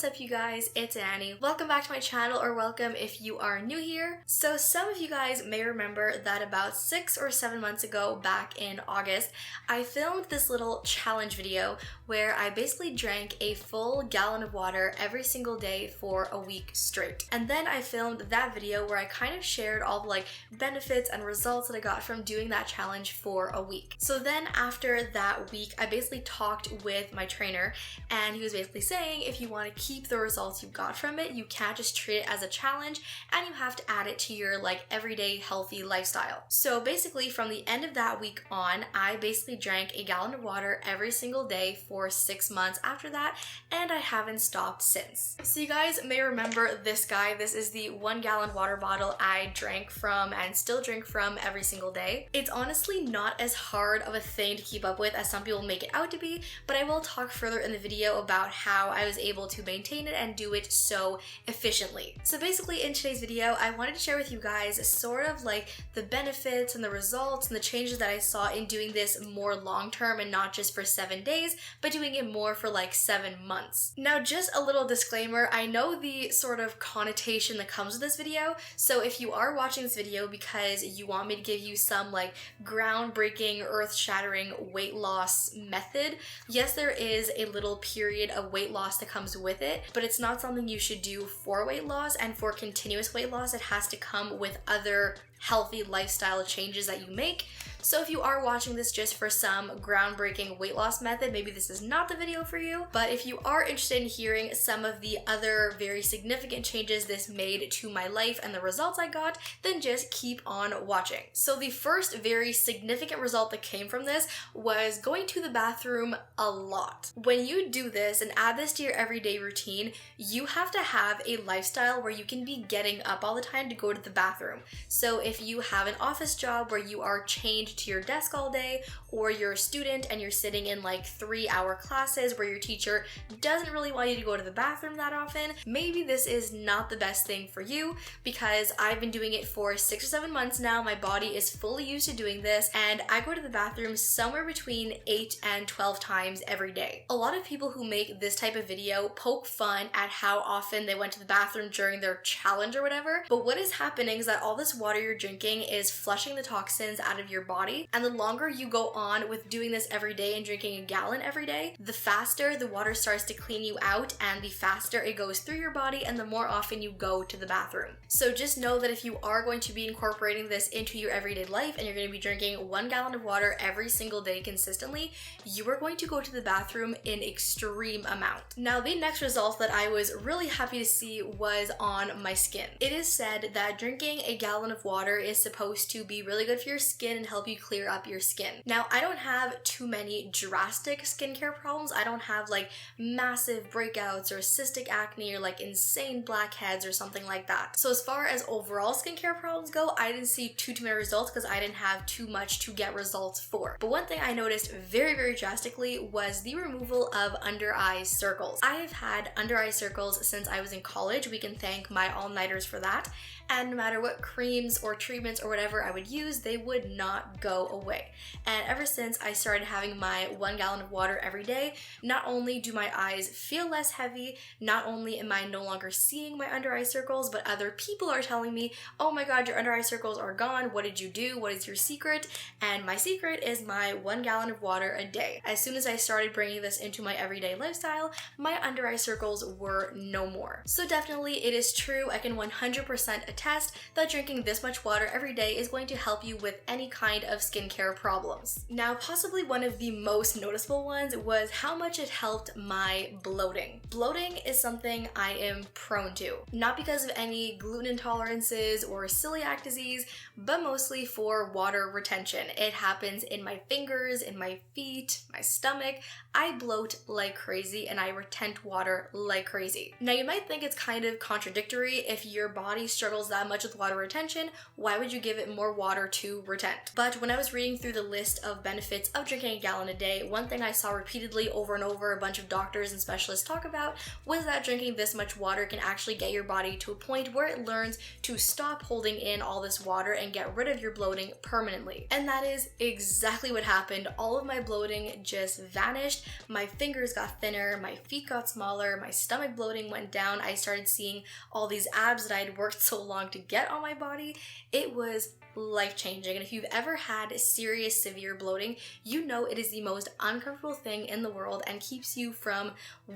what's up you guys, it's Annie. Welcome back to my channel, or welcome if you are new here. So some of you guys may remember that about 6 or 7 months ago, back in August, I filmed this little challenge video where I basically drank a full gallon of water every single day for a week straight. And then I filmed that video where I kind of shared all the benefits and results that I got from doing that challenge for a week. So then after that week, I basically talked with my trainer, and he was basically saying if you want to keep the results you got from it, you can't just treat it as a challenge and you have to add it to your everyday healthy lifestyle. So basically from the end of that week on, I basically drank a gallon of water every single day for 6 months after that, and I haven't stopped since. So you guys may remember this guy. This is the 1 gallon water bottle I drank from and still drink from every single day. It's honestly not as hard of a thing to keep up with as some people make it out to be, but I will talk further in the video about how I was able to maintain it and do it so efficiently. So basically in today's video, I wanted to share with you guys sort of the benefits and the results and the changes that I saw in doing this more long term and not just for 7 days, but doing it more for 7 months. Now just a little disclaimer, I know the sort of connotation that comes with this video, so if you are watching this video because you want me to give you some groundbreaking, earth-shattering weight loss method, yes, there is a little period of weight loss that comes with it, but it's not something you should do for weight loss, and for continuous weight loss, it has to come with other healthy lifestyle changes that you make. So if you are watching this just for some groundbreaking weight loss method, maybe this is not the video for you. But if you are interested in hearing some of the other very significant changes this made to my life and the results I got, then just keep on watching. So the first very significant result that came from this was going to the bathroom a lot. When you do this and add this to your everyday routine, you have to have a lifestyle where you can be getting up all the time to go to the bathroom. So if you have an office job where you are chained to your desk all day, or you're a student and you're sitting in 3-hour classes where your teacher doesn't really want you to go to the bathroom that often, maybe this is not the best thing for you, because I've been doing it for 6 or 7 months now. My body is fully used to doing this, and I go to the bathroom somewhere between 8 and 12 times every day. A lot of people who make this type of video poke fun at how often they went to the bathroom during their challenge or whatever, but what is happening is that all this water you're drinking is flushing the toxins out of your body, and the longer you go on with doing this every day and drinking a gallon every day, the faster the water starts to clean you out, and the faster it goes through your body, and the more often you go to the bathroom. So just know that if you are going to be incorporating this into your everyday life and you're going to be drinking 1 gallon of water every single day consistently, you are going to go to the bathroom in extreme amount. Now the next result that I was really happy to see was on my skin. It is said that drinking a gallon of water is supposed to be really good for your skin and help you clear up your skin. Now I don't have too many drastic skincare problems. I don't have massive breakouts or cystic acne or insane blackheads or something like that. So as far as overall skincare problems go, I didn't see too many results because I didn't have too much to get results for. But one thing I noticed very drastically was the removal of under eye circles. I have had under eye circles since I was in college. We can thank my all-nighters for that. And no matter what creams or treatments or whatever I would use, they would not go away. And ever since I started having my 1 gallon of water every day, not only do my eyes feel less heavy, not only am I no longer seeing my under eye circles, but other people are telling me, oh my god, your under eye circles are gone. What did you do? What is your secret? And my secret is my 1 gallon of water a day. As soon as I started bringing this into my everyday lifestyle, my under eye circles were no more. So definitely it is true. I can 100% attest that drinking this much water every day is going to help you with any kind of skincare problems. Now, possibly one of the most noticeable ones was how much it helped my bloating. Bloating is something I am prone to, not because of any gluten intolerances or celiac disease, but mostly for water retention. It happens in my fingers, in my feet, my stomach. I bloat like crazy and I retain water like crazy. Now you might think it's kind of contradictory if your body struggles that much with water retention, why would you give it more water to retent? But when I was reading through the list of benefits of drinking a gallon a day, one thing I saw repeatedly over and over a bunch of doctors and specialists talk about was that drinking this much water can actually get your body to a point where it learns to stop holding in all this water and get rid of your bloating permanently. And that is exactly what happened. All of my bloating just vanished. My fingers got thinner, my feet got smaller, my stomach bloating went down. I started seeing all these abs that I'd worked so long to get on my body. It was life-changing. And if you've ever had serious severe bloating, you know it is the most uncomfortable thing in the world and keeps you from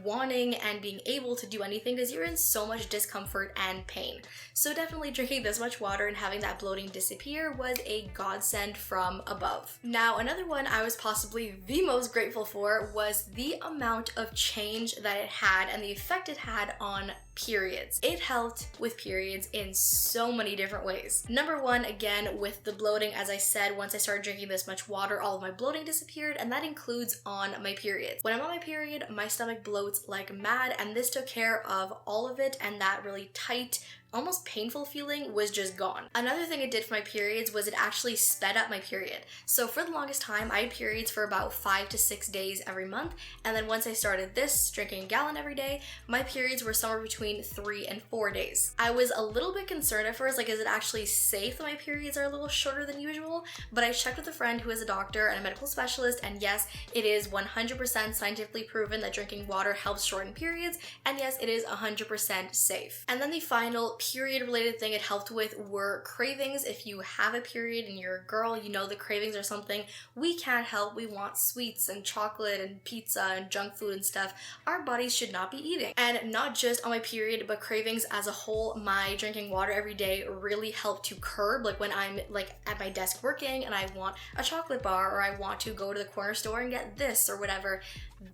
wanting and being able to do anything because you're in so much discomfort and pain. So definitely drinking this much water and having that bloating disappear was a godsend from above. Now, another one I was possibly the most grateful for was the amount of change that it had and the effect it had on periods. It helped with periods in so many different ways. Number one, again, with the bloating, as I said, once I started drinking this much water, all of my bloating disappeared, and that includes on my periods. When I'm on my period, my stomach bloats like mad, and this took care of all of it, and that really tight, almost painful feeling was just gone. Another thing it did for my periods was it actually sped up my period. So for the longest time, I had periods for about 5 to 6 days every month, and then once I started this, drinking a gallon every day, my periods were somewhere between 3 and 4 days. I was a little bit concerned at first, like, is it actually safe that my periods are a little shorter than usual? But I checked with a friend who is a doctor and a medical specialist, and yes, it is 100% scientifically proven that drinking water helps shorten periods, and yes, it is 100% safe. And then the final period related thing it helped with were cravings. If you have a period and you're a girl, you know the cravings are something we can't help. We want sweets and chocolate and pizza and junk food and stuff our bodies should not be eating. And not just on my period, but cravings as a whole, my drinking water every day really helped to curb, like when I'm like at my desk working and I want a chocolate bar or I want to go to the corner store and get this or whatever,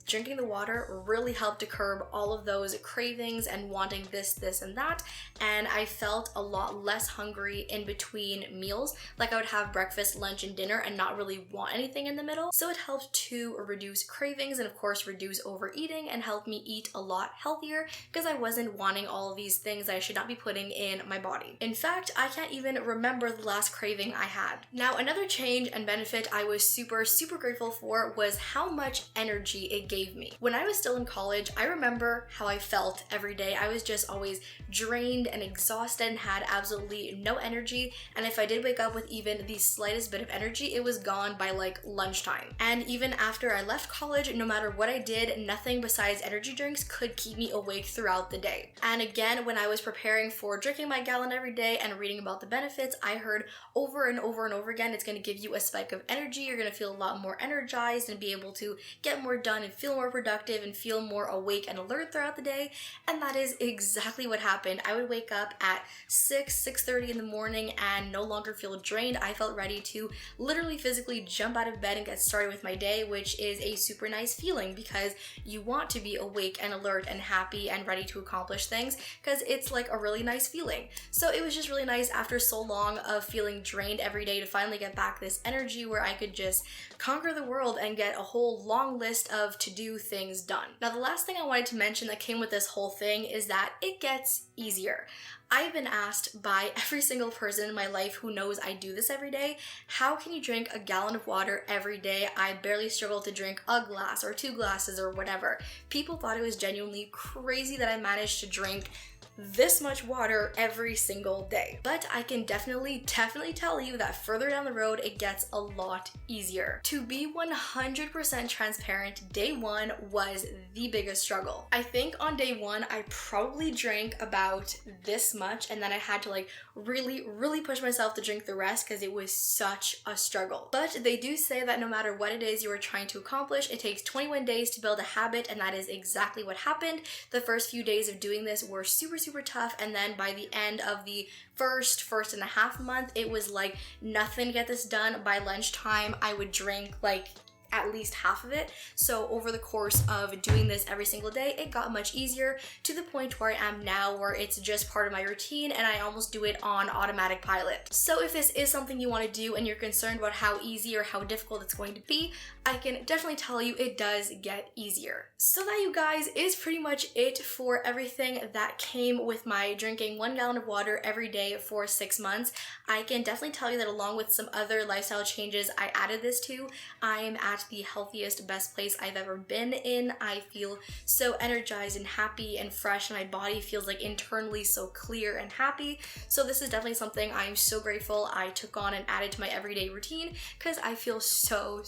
drinking the water really helped to curb all of those cravings and wanting this, and that. And I felt a lot less hungry in between meals. Like I would have breakfast, lunch, and dinner and not really want anything in the middle. So it helped to reduce cravings and of course reduce overeating and help me eat a lot healthier because I wasn't wanting all of these things I should not be putting in my body. In fact, I can't even remember the last craving I had. Now, another change and benefit I was super grateful for was how much energy it gave me. When I was still in college, I remember how I felt every day. I was just always drained and exhausted and had absolutely no energy, and if I did wake up with even the slightest bit of energy, it was gone by like lunchtime. And even after I left college, no matter what I did, nothing besides energy drinks could keep me awake throughout the day. And again, when I was preparing for drinking my gallon every day and reading about the benefits, I heard over and over and over again, it's going to give you a spike of energy, you're going to feel a lot more energized and be able to get more done and feel more productive and feel more awake and alert throughout the day. And that is exactly what happened. I would wake up at 6:30 in the morning and no longer feel drained. I felt ready to literally physically jump out of bed and get started with my day, which is a super nice feeling because you want to be awake and alert and happy and ready to accomplish things because it's like a really nice feeling. So it was just really nice after so long of feeling drained every day to finally get back this energy where I could just conquer the world and get a whole long list of to-do things done. Now, the last thing I wanted to mention that came with this whole thing is that it gets easier. I've been asked by every single person in my life who knows I do this every day, how can you drink a gallon of water every day? I barely struggle to drink a glass or 2 glasses or whatever. People thought it was genuinely crazy that I managed to drink this much water every single day. But I can definitely tell you that further down the road, it gets a lot easier. To be 100% transparent, day one was the biggest struggle. I think on day one, I probably drank about this much, and then I had to like really push myself to drink the rest because it was such a struggle. But they do say that no matter what it is you are trying to accomplish, it takes 21 days to build a habit, and that is exactly what happened. The first few days of doing this were super tough, and then by the end of the first and a half month, it was like nothing to get this done. By lunchtime, I would drink like at least half of it. So over the course of doing this every single day, it got much easier to the point where I am now, where it's just part of my routine and I almost do it on automatic pilot. So if this is something you want to do and you're concerned about how easy or how difficult it's going to be, I can definitely tell you it does get easier. So that, you guys, is pretty much it for everything that came with my drinking 1 gallon of water every day for 6 months. I can definitely tell you that along with some other lifestyle changes I added this to, I am at the healthiest, best place I've ever been in. I feel so energized and happy and fresh, and my body feels like internally so clear and happy. So this is definitely something I'm so grateful I took on and added to my everyday routine, because I feel so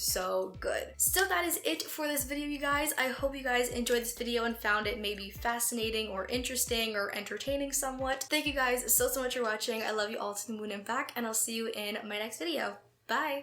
good. So that is it for this video, you guys. I hope you guys enjoyed this video and found it maybe fascinating or interesting or entertaining somewhat. Thank you guys so much for watching. I love you all to the moon and back, and I'll see you in my next video. Bye!